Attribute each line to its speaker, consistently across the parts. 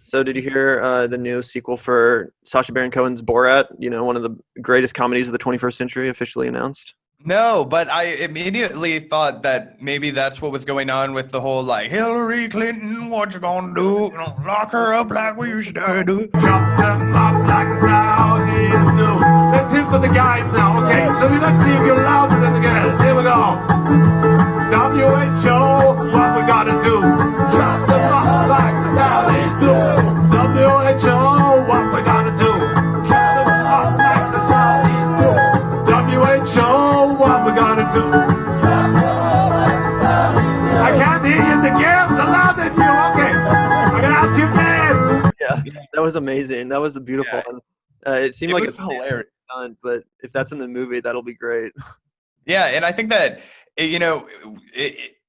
Speaker 1: So did you hear the new sequel for Sacha Baron Cohen's Borat? One of the greatest comedies of the 21st century, officially announced.
Speaker 2: No, but I immediately thought that maybe that's what was going on with the whole like Hillary Clinton, what you gonna do? Lock her up like we used to do.
Speaker 3: Chop them up like the Saudis do. Let's hear for the guys now, okay? So let's see if you're louder than the girls. Here we go. WHO, what we gotta do? Chop them up like the Saudis do. WHO, what we gotta do? Chop them up like the Saudis do. WHO, what we gotta do? Chop them up like the Saudis do. I can't hear you. The girls are louder than you. Okay, I'm gonna ask your name.
Speaker 1: Yeah, that was amazing. That was a beautiful
Speaker 2: Yeah.
Speaker 1: one. It seemed
Speaker 2: It
Speaker 1: like
Speaker 2: was hilarious.
Speaker 1: done, but if that's in the movie, that'll be great.
Speaker 2: Yeah, and I think that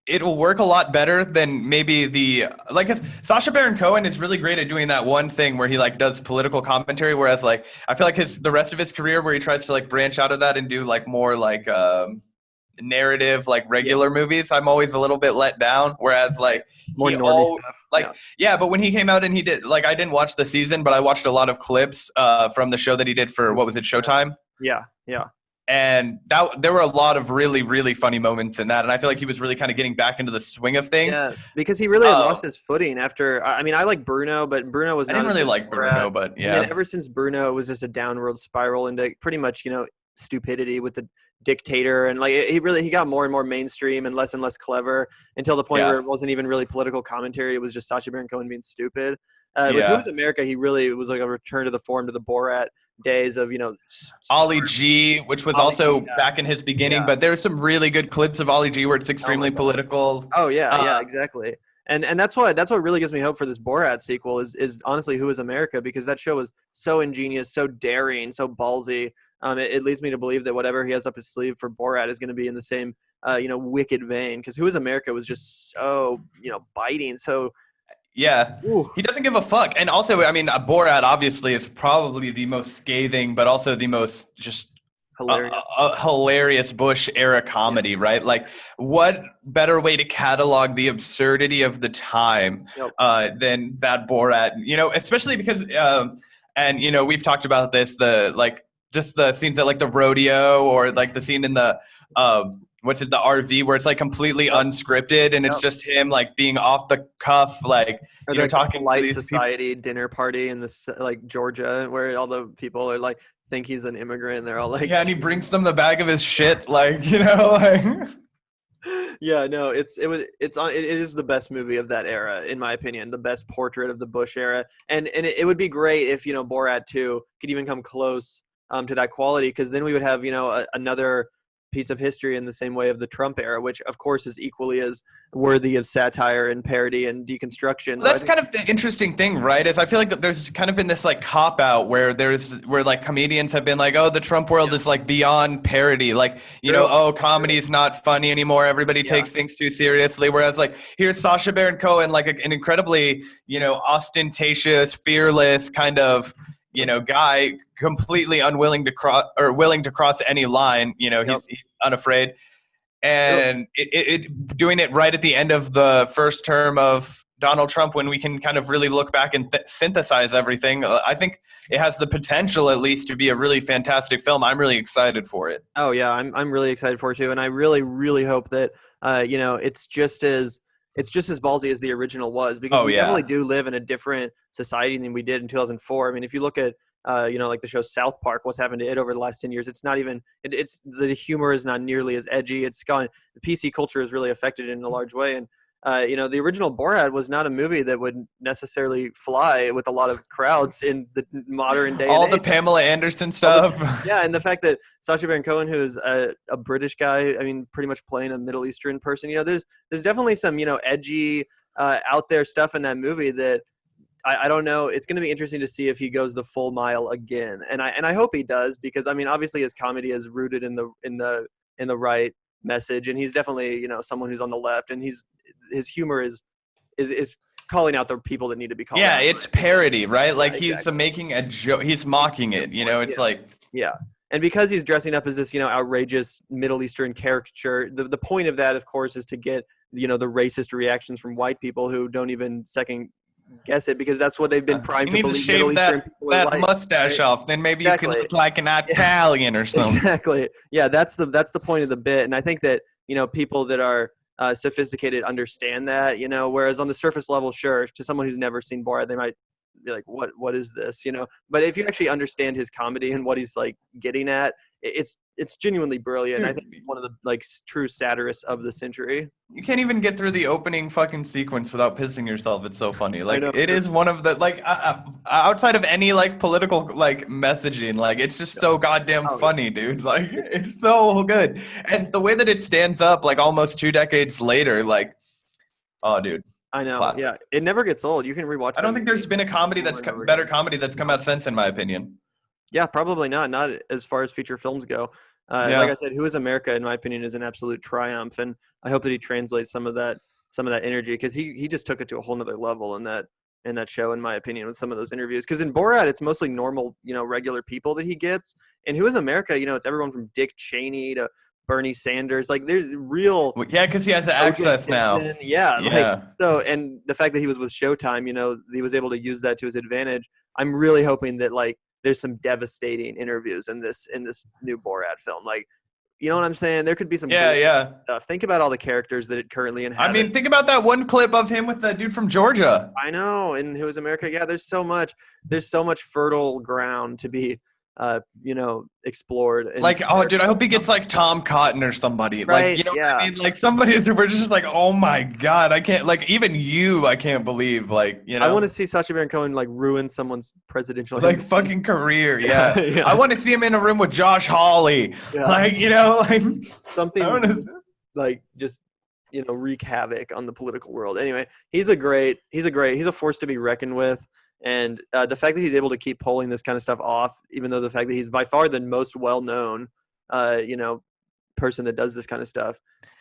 Speaker 2: it'll work a lot better than maybe Sacha Baron Cohen is really great at doing that one thing where he like does political commentary, whereas like I feel like the rest of his career where he tries to like branch out of that and do like more like narrative like regular movies, I'm always a little bit let down. Whereas like
Speaker 1: More normie stuff.
Speaker 2: like yeah, but when he came out and he did like I didn't watch the season, but I watched a lot of clips from the show that he did for what was it, Showtime?
Speaker 1: Yeah, yeah.
Speaker 2: And there were a lot of really, really funny moments in that. And I feel like he was really kind of getting back into the swing of things.
Speaker 1: Yes, because he really had lost his footing after. I mean, I like Bruno, but Bruno was
Speaker 2: I
Speaker 1: not.
Speaker 2: didn't really like Bruno, but yeah.
Speaker 1: And then ever since Bruno, it was just a downward spiral into pretty much, stupidity with the dictator, and like he got more and more mainstream and less clever until the point where it wasn't even really political commentary. It was just Sacha Baron Cohen being stupid. With Who's America, he really was like a return to the form to the Borat days of
Speaker 2: Ollie G, which was also back in his beginning, but there's some really good clips of Ollie G where it's extremely political.
Speaker 1: Oh yeah, exactly. And that's what really gives me hope for this Borat sequel is honestly Who is America, because that show was so ingenious, so daring, so ballsy. It leads me to believe that whatever he has up his sleeve for Borat is going to be in the same wicked vein, because Who is America was just so biting, so.
Speaker 2: Yeah, he doesn't give a fuck. And also, I mean, Borat obviously is probably the most scathing, but also the most just hilarious Bush era comedy, right? Like, what better way to catalog the absurdity of the time than that Borat? Especially because, and we've talked about this, just the scenes at like the rodeo, or like the scene in the the RV, where it's like completely unscripted and it's just him like being off the cuff, like talking
Speaker 1: light
Speaker 2: to these
Speaker 1: society dinner party in this like Georgia, where all the people are like think he's an immigrant, and they're all like,
Speaker 2: and he brings them the bag of his shit, like like.
Speaker 1: Yeah, no, it is the best movie of that era, in my opinion, the best portrait of the Bush era, and it would be great if Borat 2 could even come close to that quality, because then we would have another piece of history in the same way of the Trump era, which of course is equally as worthy of satire and parody and deconstruction.
Speaker 2: Well, that's kind of the interesting thing, right? Is I feel like that there's kind of been this like cop out where like comedians have been like, oh, the Trump world is like beyond parody, like comedy is not funny anymore, everybody takes things too seriously, whereas like here's Sacha Baron Cohen, like an incredibly ostentatious, fearless kind of guy, completely unwilling to cross or willing to cross any line. He's unafraid, and it doing it right at the end of the first term of Donald Trump, when we can kind of really look back and synthesize everything. I think it has the potential, at least, to be a really fantastic film. I'm really excited for it.
Speaker 1: Oh yeah, I'm really excited for it too, and I really, really hope that it's just as ballsy as the original was, because we definitely do live in a different society than we did in 2004. I mean, if you look at, like the show South Park, what's happened to it over the last 10 years, it's not even, it's the humor is not nearly as edgy. It's gone, the PC culture is really affected in a large way. And, the original Borat was not a movie that would necessarily fly with a lot of crowds in the modern day.
Speaker 2: All the Pamela Anderson stuff.
Speaker 1: And the fact that Sacha Baron Cohen, who is a British guy, I mean, pretty much playing a Middle Eastern person, there's definitely some, edgy, out there stuff in that movie that I don't know. It's going to be interesting to see if he goes the full mile again. And I hope he does, because I mean, obviously his comedy is rooted in the right message, and he's definitely, someone who's on the left, and his humor is calling out the people that need to be called out.
Speaker 2: It's parody, right? Like he's making a joke, he's mocking it, it's like.
Speaker 1: Yeah. And because he's dressing up as this, outrageous Middle Eastern caricature, the point of that, of course, is to get, the racist reactions from white people who don't even second guess it because that's what they've been primed to
Speaker 2: you need
Speaker 1: believe.
Speaker 2: to shave that mustache off, then maybe you can look like an Italian or something.
Speaker 1: Exactly. Yeah, that's the point of the bit, and I think that people that are sophisticated understand that. Whereas on the surface level, sure, to someone who's never seen Borat, they might be like, what is this? But if you actually understand his comedy and what he's like getting at, it's genuinely brilliant. I think he's one of the true satirists of the century.
Speaker 2: You can't even get through the opening fucking sequence without pissing yourself. It's so funny. It is one of the outside of any political messaging, it's just so goddamn funny, dude. It's so good. And the way that it stands up almost 2 decades later, oh dude.
Speaker 1: I know.
Speaker 2: Classic.
Speaker 1: Yeah, it never gets old. You can rewatch.
Speaker 2: I don't think there's been a comedy better comedy that's come out since, in my opinion.
Speaker 1: Yeah, probably not. Not as far as feature films go. Like I said, Who is America, in my opinion, is an absolute triumph, and I hope that he translates some of that energy because he just took it to a whole nother level in that show, in my opinion, with some of those interviews. Because in Borat, it's mostly normal, regular people that he gets, and Who is America? It's everyone from Dick Cheney to Bernie Sanders. There's real.
Speaker 2: Yeah, because he has access now.
Speaker 1: Yeah. So, and the fact that he was with Showtime, he was able to use that to his advantage. I'm really hoping that there's some devastating interviews in this new Borat film. You know what I'm saying? There could be some stuff. Think about all the characters that it currently inhabits.
Speaker 2: I mean, think about that one clip of him with the dude from Georgia.
Speaker 1: I know. And Who is America? Yeah, there's so much fertile ground to be explored.
Speaker 2: Dude, I hope he gets Tom Cotton or somebody.
Speaker 1: Right,
Speaker 2: what I mean? Somebody that we're just oh my God, I can't, even you, I can't believe, I
Speaker 1: want to see Sacha Baron Cohen, ruin someo's presidential
Speaker 2: fucking career, yeah. Yeah. I want to see him in a room with Josh Hawley. Yeah.
Speaker 1: Something just, wreak havoc on the political world. Anyway, he's a force to be reckoned with. And the fact that he's able to keep pulling this kind of stuff off, even though the fact that he's by far the most well-known, person that does this kind of stuff,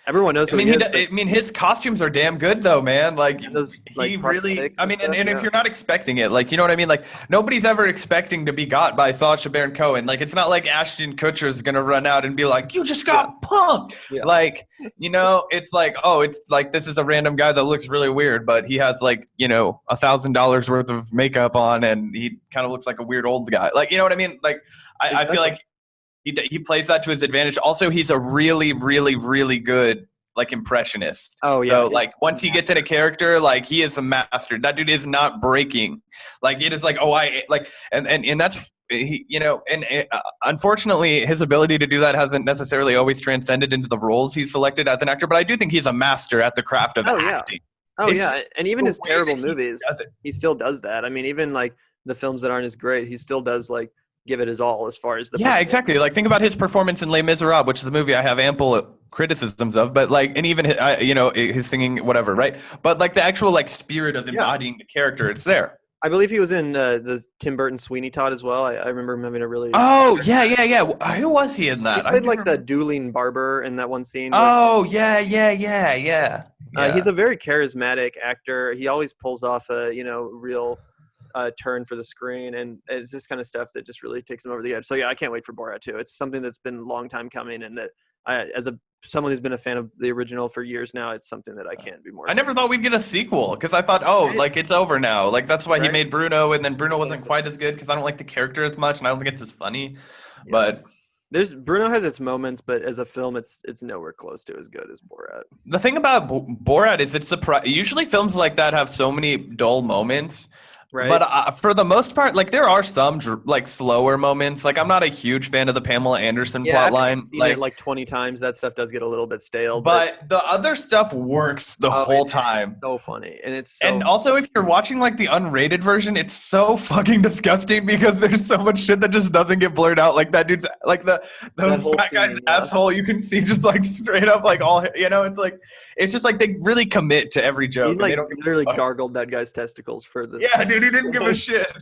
Speaker 1: everyone knows.
Speaker 2: His costumes are damn good, though, man.
Speaker 1: Those,
Speaker 2: he really. I mean, and if you're not expecting it, you know what I mean. Nobody's ever expecting to be got by Sacha Baron Cohen. It's not like Ashton Kutcher is gonna run out and be like, "You just got punked." Yeah. It's this is a random guy that looks really weird, but he has $1,000 worth of makeup on, and he kind of looks like a weird old guy. You know what I mean? I feel like. He plays that to his advantage. Also, he's a really, really, really good impressionist.
Speaker 1: Oh yeah.
Speaker 2: So once he gets in a character, he is a master. That dude is not breaking. It is and that's unfortunately his ability to do that hasn't necessarily always transcended into the roles he's selected as an actor. But I do think he's a master at the craft of acting.
Speaker 1: And even his terrible movies, he still does that. I mean, even the films that aren't as great, he still does give it his all as far as the
Speaker 2: exactly. Think about his performance in Les Miserables, which is a movie I have ample criticisms of, but and even his singing, whatever, right? But the actual spirit of embodying the character, it's there.
Speaker 1: I believe he was in the Tim Burton Sweeney Todd as well. I remember him having a really.
Speaker 2: Oh yeah. Who was he in that?
Speaker 1: He played the dueling barber in that one scene.
Speaker 2: Oh yeah.
Speaker 1: He's a very charismatic actor. He always pulls off a real. Turn for the screen, and it's this kind of stuff that just really takes him over the edge. So yeah, I can't wait for Borat 2. It's something that's been a long time coming, and that someone who's been a fan of the original for years now, it's something that I can't be more.
Speaker 2: I never thought we'd get a sequel because I thought, it's over now. That's why he made Bruno, and then Bruno wasn't quite as good because I don't like the character as much, and I don't think it's as funny. Yeah. But
Speaker 1: Bruno has its moments, but as a film, it's nowhere close to as good as Borat.
Speaker 2: The thing about Borat is usually films like that have so many dull moments.
Speaker 1: Right.
Speaker 2: But for the most part, there are some slower moments. I'm not a huge fan of the Pamela Anderson plotline.
Speaker 1: It 20 times, that stuff does get a little bit stale.
Speaker 2: But the other stuff works the whole time.
Speaker 1: It's so funny, and
Speaker 2: and also if you're watching the unrated version, it's so fucking disgusting because there's so much shit that just doesn't get blurred out. That dude's the fat guy's asshole. You can see just straight up all. It's just they really commit to every joke.
Speaker 1: He literally gargled that guy's testicles for the.
Speaker 2: Yeah, dude. He didn't give a shit.